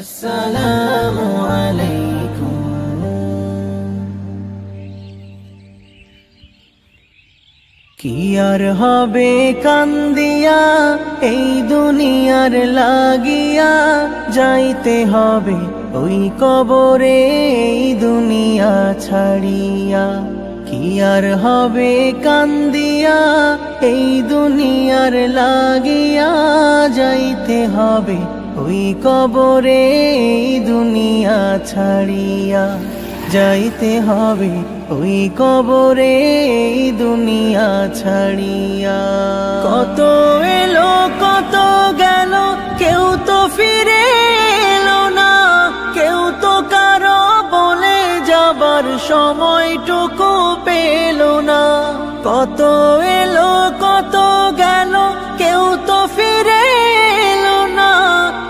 আসসালামু আলাইকুম। কি আর হবে কান্দিয়া এই দুনিয়ার লাগিয়া, যাইতে হবে ওই কবরে এই দুনিয়া ছাড়িয়া। কি আর হবে কান্দিয়া এই দুনিয়ার লাগিয়া, যাইতে হবে ওই কবরে এই দুনিয়া ছাড়িয়া। যাইতে হবে ওই কবরে এই দুনিয়া ছাড়িয়া। কত এলো কত গেল, কেউ তো ফিরে এলো না, কেউ তো কারো বলে যাবার সময়টুকু পেল না। কত এলো কত গেল, কেউ তো ফিরে এলো না,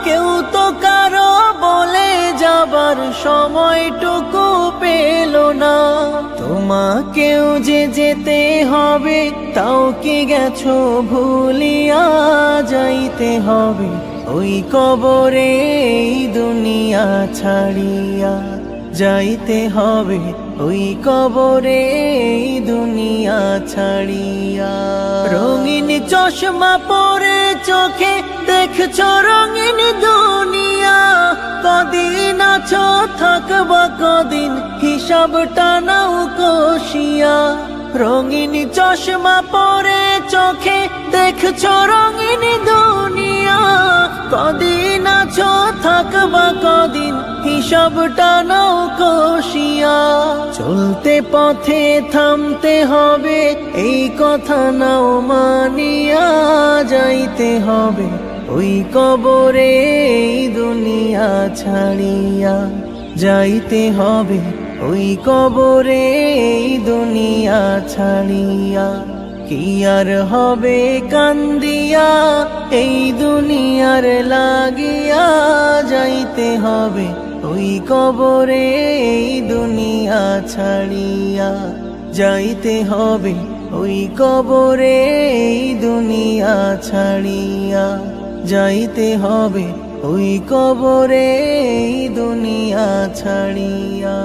কেউ তো কারো বলে যাবার সময়টুকু পেল না। তোমাকেও যে যেতে হবে, তাও কি গেছো ভুলিয়া, যাইতে হবে ওই কবরে এই দুনিয়া ছাড়িয়া। যাইতে হবে ওই কবরে এই দুনিয়া ছাড়িয়া। রঙিন চশমা পরে চোখে দেখছো রঙিন দুনিয়া, কদিন আছো থাকবা কদিন হিসাবটা নাও কষিয়া। রঙিন চশমা পরে চোখে দেখছো রঙিন দুনিয়া, কদিন আছো থাকবা কদিন হিসাবটা নাও কষিয়া। চলতে পথে থামতে হবে এই কথা নাও মানিয়া, যাইতে হবে ওই কবরে এই দুনিয়া ছাড়িয়া। যাইতে হবে ওই কবরে এই দুনিয়া ছাড়িয়া। কি আর হবে কান্দিয়া এই দুনিয়ার লাগিয়া, যাইতে হবে ওই কবরে এই দুনিয়া ছাড়িয়া। যাইতে হবে ওই কবরে এই দুনিয়া ছাড়িয়া। যাইতে হবে ওই কবরে এই দুনিয়া ছাড়িয়া।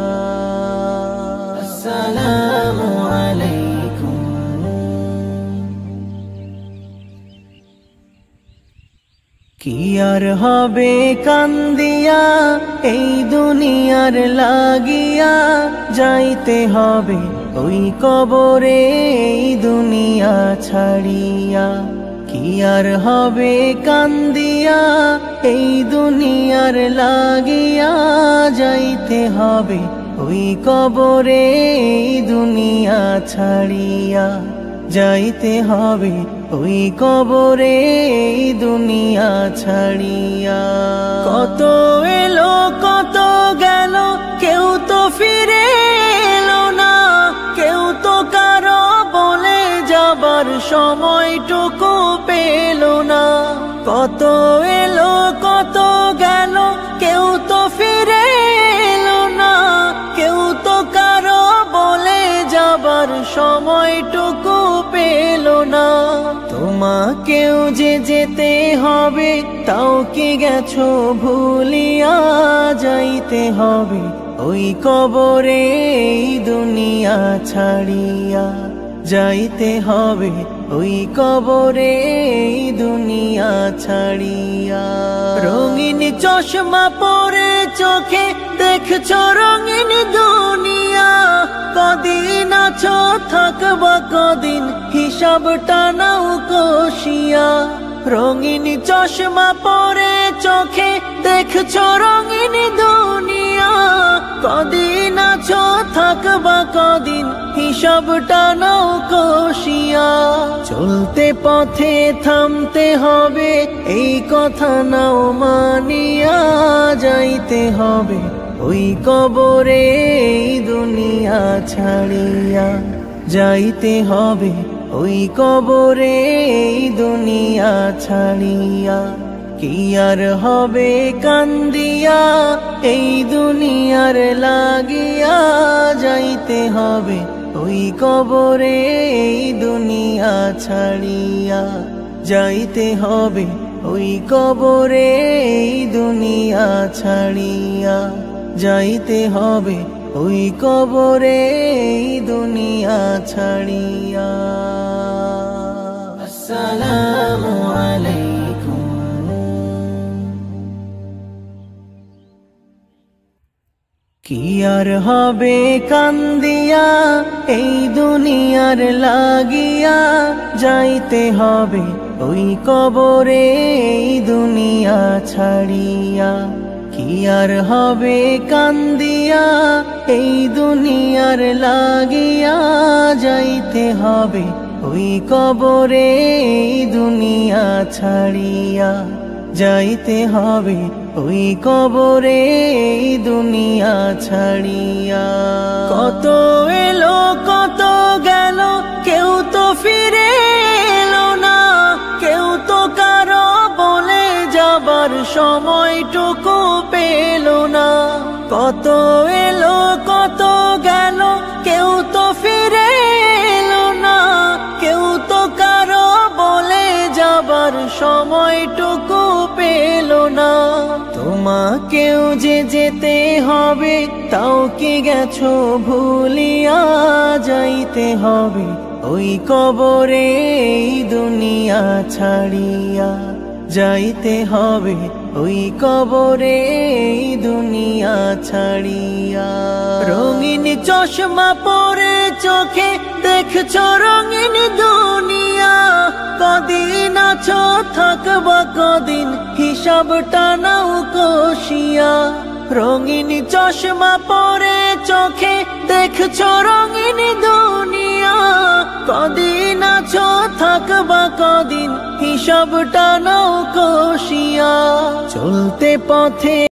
আসসালামু আলাইকুম। কি আর হবে কান্দিয়া এই দুনিয়ার লাগিয়া, যাইতে হবে ওই কবরে এই দুনিয়া ছাড়িয়া। কি আর হবে কান্দিয়া এই দুনিয়ার লাগিয়া, যাইতে হবে ওই কবরে এই দুনিয়া ছাড়িয়া। যাইতে হবে ওই কবরে এই দুনিয়া ছাড়িয়া। কত এলো কত গেল, কেউ তো ফিরে এলো না, কেউ তো কারো বলে যাবার সময়টুকু পেল না। কত এলো কত গেল, কেউ তো ফিরে এলো না, কেউ তো কারো বলে যাবার সময়টুকু পেল না। তোমাকেও যে যেতে হবে, তাও কি গেছো ভুলিয়া, যাইতে হবে ওই কবরে এই দুনিয়া ছাড়িয়া। যাইতে হবে ওই কবরে এই দুনিয়া ছাড়িয়া। রঙিন চশমা পরে চোখে দেখছো রঙিন দুনিয়া, কদিন আছো থাকবা কদিন হিসাবটা নাও কষিয়া। রঙিন চশমা পরে চোখে দেখছো রঙিন দুনিয়া, কদিন আছো থাকবা কদিন হিসাবটা নাও কষিয়া। চলতে পথে থামতে হবে এই কথা নাও মানিয়া, যাইতে হবে ওই কবরে এই দুনিয়া ছাড়িয়া। যাইতে হবে ওই কবরে এই দুনিয়া ছাড়িয়া। কি আর হবে কান্দিয়া এই দুনিয়ার লাগিয়া, যাইতে হবে ওই কবরে এই দুনিয়া ছাড়িয়া। যাইতে হবে ওই কবরে এই দুনিয়া ছাড়িয়া যাইতে হবে ওই কবরে এই দুনিয়া ছাড়িয়া। আসসালামু আলাইকুম। কি আর হবে কান্দিয়া এই দুনিয়ার লাগিয়া যাইতে হবে ওই কবরে এই দুনিয়া ছাড়িয়া। কি আর হবে কান্দিয়া এই দুনিয়ার লাগিয়া যাইতে হবে ওই কবরে এই দুনিয়া ছাড়িয়া যাইতে হবে ওই কবরে এই দুনিয়া ছাড়িয়া। কত এলো কত গেল কেউ তো ফিরে এলো না, কেউ তো কারো বলে যাবার সময়টুকু পেল না। কত এলো কত গেল কেউ তো ফিরে এলো না, কেউ তো কারো বলে যাবার সময়টুকু পেল না। তোমাকেও যে যেতে হবে তাও কি গেছো ভুলিয়া, যাইতে হবে ওই কবরে এই দুনিয়া ছাড়িয়া যাইতে হবে ওই কবরে এই দুনিয়া ছাড়িয়া। রঙিন চশমা পরে চোখে দেখছো রঙিন দুনিয়া, কদিন আছো থাকবা কদিন হিসাবটা নাও কষিয়া। রঙিন চশমা পরে চোখে দেখছো রঙিন দুনিয়া, কদিন আছো থাকবা কদিন হিসাবটা নাও কষিয়া। চলতে পথে